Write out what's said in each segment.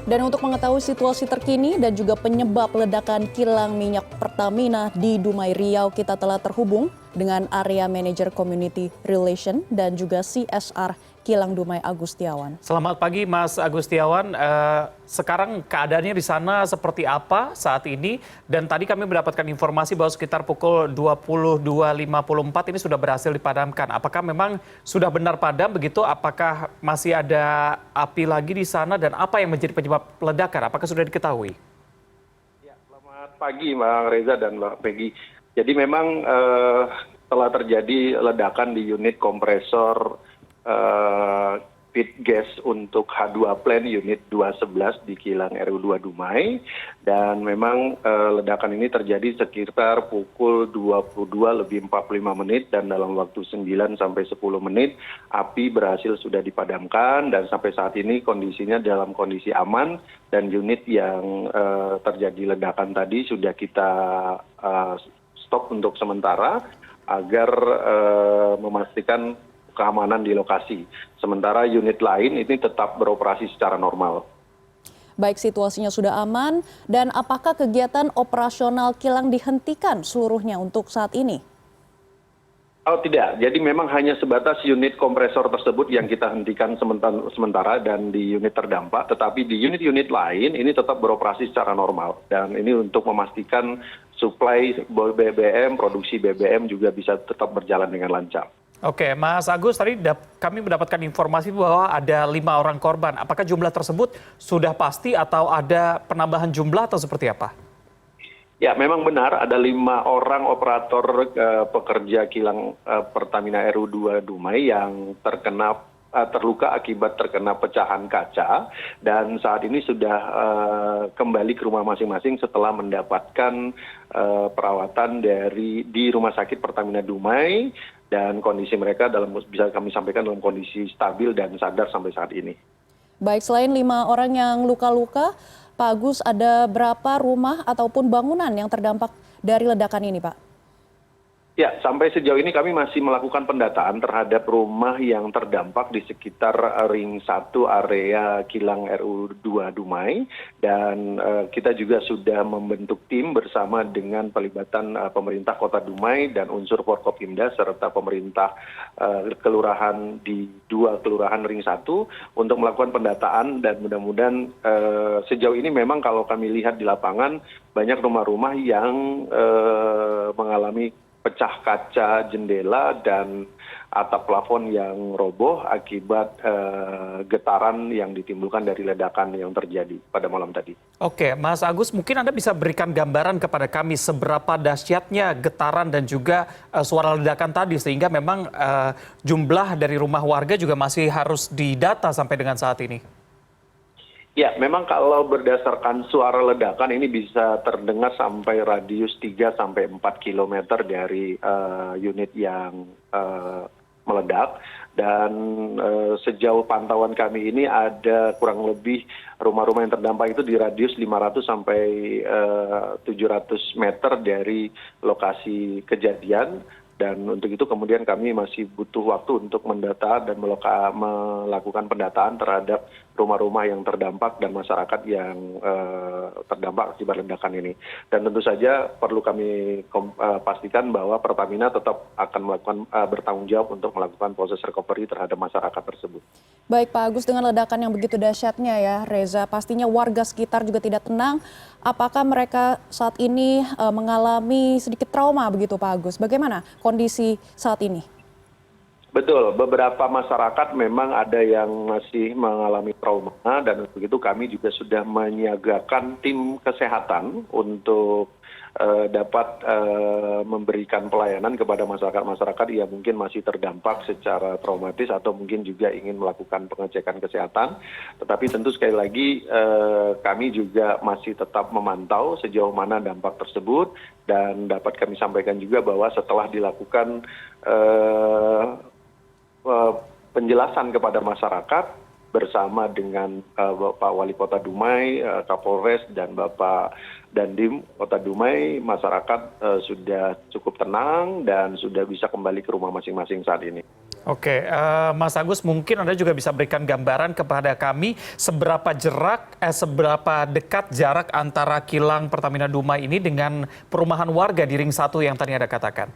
Dan untuk mengetahui situasi terkini dan juga penyebab ledakan kilang minyak Pertamina di Dumai Riau, kita telah terhubung dengan Area Manager Community Relation dan juga CSR Kilang Dumai Agustiawan. Selamat pagi Mas Agustiawan, sekarang keadaannya di sana seperti apa saat ini? Dan tadi kami mendapatkan informasi bahwa sekitar pukul 22.54 ini sudah berhasil dipadamkan. Apakah memang sudah benar padam begitu? Apakah masih ada api lagi di sana dan apa yang menjadi penyebab ledakan? Apakah sudah diketahui? Ya, selamat pagi Bang Reza dan Mbak Peggy. Jadi memang telah terjadi ledakan di unit kompresor feed gas untuk H2 plant unit 211 di kilang RU2 Dumai, dan memang ledakan ini terjadi sekitar pukul 22:45 dan dalam waktu 9 sampai 10 menit api berhasil sudah dipadamkan, dan sampai saat ini kondisinya dalam kondisi aman, dan unit yang terjadi ledakan tadi sudah kita stop untuk sementara agar memastikan keamanan di lokasi. Sementara unit lain ini tetap beroperasi secara normal. Baik, situasinya sudah aman, dan apakah kegiatan operasional kilang dihentikan seluruhnya untuk saat ini? Oh tidak, jadi memang hanya sebatas unit kompresor tersebut yang kita hentikan sementara dan di unit terdampak, tetapi di unit-unit lain ini tetap beroperasi secara normal. Dan ini untuk memastikan suplai BBM, produksi BBM juga bisa tetap berjalan dengan lancar. Oke, Mas Agus, tadi kami mendapatkan informasi bahwa ada 5 orang korban. Apakah jumlah tersebut sudah pasti atau ada penambahan jumlah atau seperti apa? Ya, memang benar ada 5 orang operator pekerja kilang Pertamina RU2 Dumai yang terluka akibat terkena pecahan kaca, dan saat ini sudah kembali ke rumah masing-masing setelah mendapatkan perawatan di Rumah Sakit Pertamina Dumai, dan kondisi mereka bisa kami sampaikan dalam kondisi stabil dan sadar sampai saat ini. Baik, selain 5 orang yang luka-luka, Pak Agus, ada berapa rumah ataupun bangunan yang terdampak dari ledakan ini, Pak? Ya, sampai sejauh ini kami masih melakukan pendataan terhadap rumah yang terdampak di sekitar ring 1 area kilang RU2 Dumai, dan kita juga sudah membentuk tim bersama dengan pelibatan pemerintah Kota Dumai dan unsur Forkopimda serta pemerintah kelurahan di 2 kelurahan ring 1 untuk melakukan pendataan, dan mudah-mudahan sejauh ini memang kalau kami lihat di lapangan banyak rumah-rumah yang mengalami pecah kaca jendela dan atap plafon yang roboh akibat getaran yang ditimbulkan dari ledakan yang terjadi pada malam tadi. Oke, Mas Agus, mungkin Anda bisa berikan gambaran kepada kami seberapa dahsyatnya getaran dan juga suara ledakan tadi, sehingga memang jumlah dari rumah warga juga masih harus didata sampai dengan saat ini. Ya, memang kalau berdasarkan suara ledakan ini bisa terdengar sampai radius 3 sampai 4 kilometer dari unit yang meledak, dan sejauh pantauan kami ini ada kurang lebih rumah-rumah yang terdampak itu di radius 500 sampai 700 meter dari lokasi kejadian. Dan untuk itu kemudian kami masih butuh waktu untuk mendata dan melakukan pendataan terhadap rumah-rumah yang terdampak dan masyarakat yang terdampak akibat ledakan ini. Dan tentu saja perlu kami pastikan bahwa Pertamina tetap akan melakukan bertanggung jawab untuk melakukan proses recovery terhadap masyarakat tersebut. Baik, Pak Agus, dengan ledakan yang begitu dahsyatnya ya, Reza, pastinya warga sekitar juga tidak tenang. Apakah mereka saat ini mengalami sedikit trauma begitu, Pak Agus? Bagaimana kondisi saat ini? Betul, beberapa masyarakat memang ada yang masih mengalami trauma, dan untuk itu kami juga sudah menyiagakan tim kesehatan untuk dapat memberikan pelayanan kepada masyarakat-masyarakat yang mungkin masih terdampak secara traumatis atau mungkin juga ingin melakukan pengecekan kesehatan. Tetapi tentu sekali lagi kami juga masih tetap memantau sejauh mana dampak tersebut, dan dapat kami sampaikan juga bahwa setelah dilakukan penjelasan kepada masyarakat bersama dengan Bapak Wali Kota Dumai, Kapolres, dan Bapak Dandim Kota Dumai, masyarakat sudah cukup tenang dan sudah bisa kembali ke rumah masing-masing saat ini. Oke, Mas Agus, mungkin Anda juga bisa berikan gambaran kepada kami seberapa dekat jarak antara kilang Pertamina Dumai ini dengan perumahan warga di Ring 1 yang tadi Anda katakan.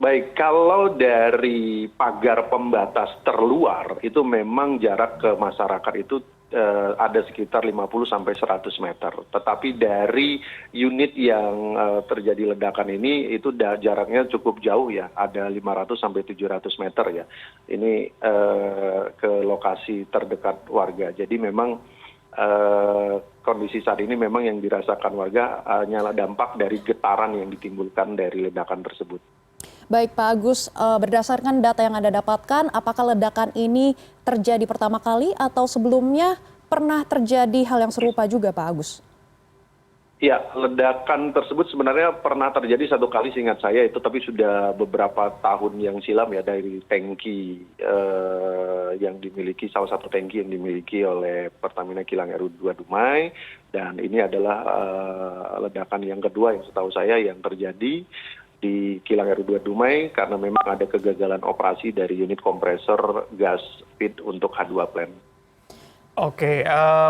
Baik, kalau dari pagar pembatas terluar itu memang jarak ke masyarakat itu ada sekitar 50 sampai 100 meter. Tetapi dari unit yang terjadi ledakan ini itu jaraknya cukup jauh ya, ada 500 sampai 700 meter ya. Ini ke lokasi terdekat warga. Jadi memang kondisi saat ini memang yang dirasakan warga hanyalah dampak dari getaran yang ditimbulkan dari ledakan tersebut. Baik Pak Agus, berdasarkan data yang Anda dapatkan, apakah ledakan ini terjadi pertama kali atau sebelumnya pernah terjadi hal yang serupa juga Pak Agus? Ya, ledakan tersebut sebenarnya pernah terjadi satu kali seingat saya itu, tapi sudah beberapa tahun yang silam ya, dari tangki yang dimiliki, salah satu tangki yang dimiliki oleh Pertamina Kilang RU2 Dumai, dan ini adalah ledakan yang kedua yang setahu saya yang terjadi di Kilang RU2 Dumai karena memang ada kegagalan operasi dari unit kompresor gas feed untuk H2 plant. Oke,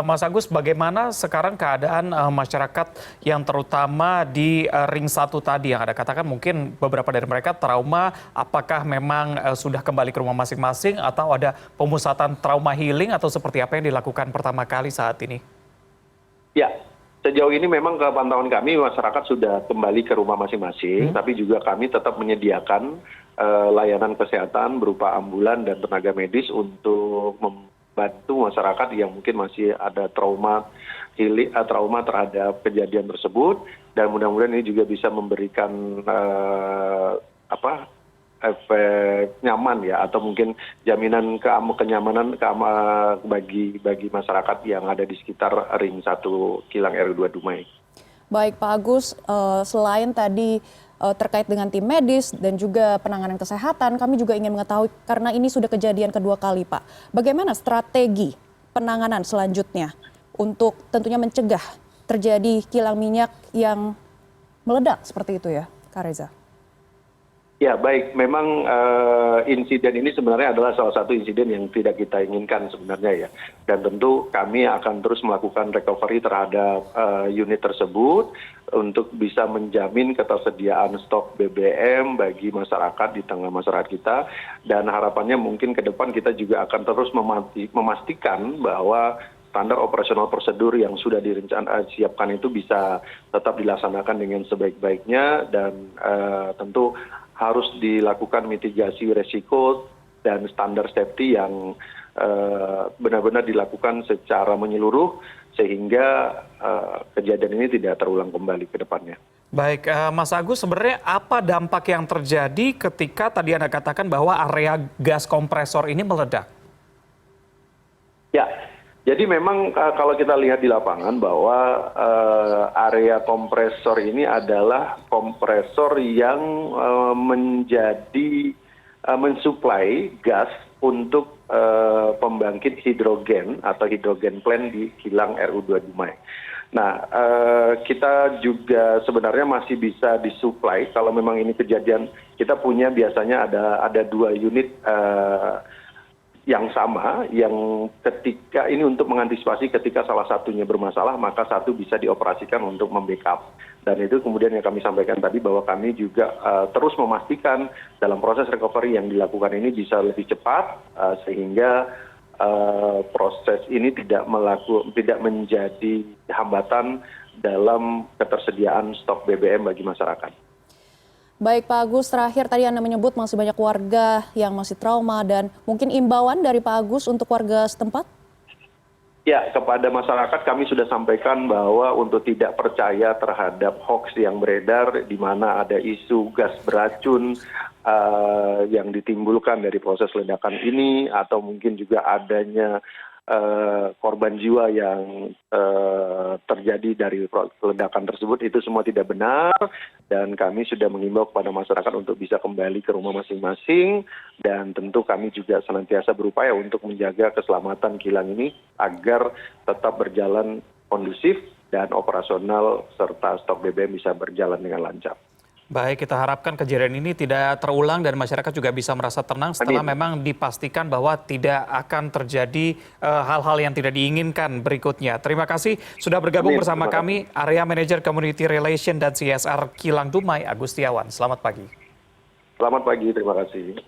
Mas Agus, bagaimana sekarang keadaan masyarakat yang terutama di Ring 1 tadi yang Anda katakan mungkin beberapa dari mereka trauma, apakah memang sudah kembali ke rumah masing-masing atau ada pemusatan trauma healing atau seperti apa yang dilakukan pertama kali saat ini? Ya, sejauh ini memang ke pantauan kami masyarakat sudah kembali ke rumah masing-masing, tapi juga kami tetap menyediakan layanan kesehatan berupa ambulan dan tenaga medis untuk membantu masyarakat yang mungkin masih ada trauma terhadap kejadian tersebut, dan mudah-mudahan ini juga bisa memberikan efek nyaman ya, atau mungkin jaminan kenyamanan bagi masyarakat yang ada di sekitar Ring 1 Kilang RU2 Dumai. Baik Pak Agus, selain tadi terkait dengan tim medis dan juga penanganan kesehatan, kami juga ingin mengetahui karena ini sudah kejadian kedua kali Pak, bagaimana strategi penanganan selanjutnya untuk tentunya mencegah terjadi kilang minyak yang meledak seperti itu ya, Kak Reza? Ya baik, memang insiden ini sebenarnya adalah salah satu insiden yang tidak kita inginkan sebenarnya ya. Dan tentu kami akan terus melakukan recovery terhadap unit tersebut untuk bisa menjamin ketersediaan stok BBM bagi masyarakat di tengah masyarakat kita. Dan harapannya mungkin ke depan kita juga akan terus memastikan bahwa standar operasional prosedur yang sudah siapkan itu bisa tetap dilaksanakan dengan sebaik-baiknya, dan tentu harus dilakukan mitigasi resiko dan standar safety yang benar-benar dilakukan secara menyeluruh sehingga kejadian ini tidak terulang kembali ke depannya. Baik, Mas Agus, sebenarnya apa dampak yang terjadi ketika tadi Anda katakan bahwa area gas kompresor ini meledak? Ya, jadi memang kalau kita lihat di lapangan bahwa area kompresor ini adalah kompresor yang mensuplai gas untuk pembangkit hidrogen atau hidrogen plant di Kilang RU2 Dumai. Nah, kita juga sebenarnya masih bisa disuplai kalau memang ini kejadian. Kita punya biasanya ada 2 unit yang sama, yang ketika ini untuk mengantisipasi ketika salah satunya bermasalah, maka satu bisa dioperasikan untuk membackup. Dan itu kemudian yang kami sampaikan tadi bahwa kami juga terus memastikan dalam proses recovery yang dilakukan ini bisa lebih cepat, sehingga proses ini tidak menjadi hambatan dalam ketersediaan stok BBM bagi masyarakat. Baik Pak Agus, terakhir tadi Anda menyebut masih banyak warga yang masih trauma, dan mungkin imbauan dari Pak Agus untuk warga setempat? Ya, kepada masyarakat kami sudah sampaikan bahwa untuk tidak percaya terhadap hoax yang beredar di mana ada isu gas beracun yang ditimbulkan dari proses ledakan ini, atau mungkin juga adanya korban jiwa yang terjadi dari ledakan tersebut, itu semua tidak benar, dan kami sudah mengimbau kepada masyarakat untuk bisa kembali ke rumah masing-masing, dan tentu kami juga senantiasa berupaya untuk menjaga keselamatan kilang ini agar tetap berjalan kondusif dan operasional serta stok BBM bisa berjalan dengan lancar. Baik, kita harapkan kejadian ini tidak terulang dan masyarakat juga bisa merasa tenang setelah Amin. memang dipastikan bahwa tidak akan terjadi hal-hal yang tidak diinginkan berikutnya. Terima kasih sudah bergabung Amin. bersama Terima kami, Area Manager Community Relation dan CSR Kilang Dumai, Agustiawan. Selamat pagi. Selamat pagi, terima kasih.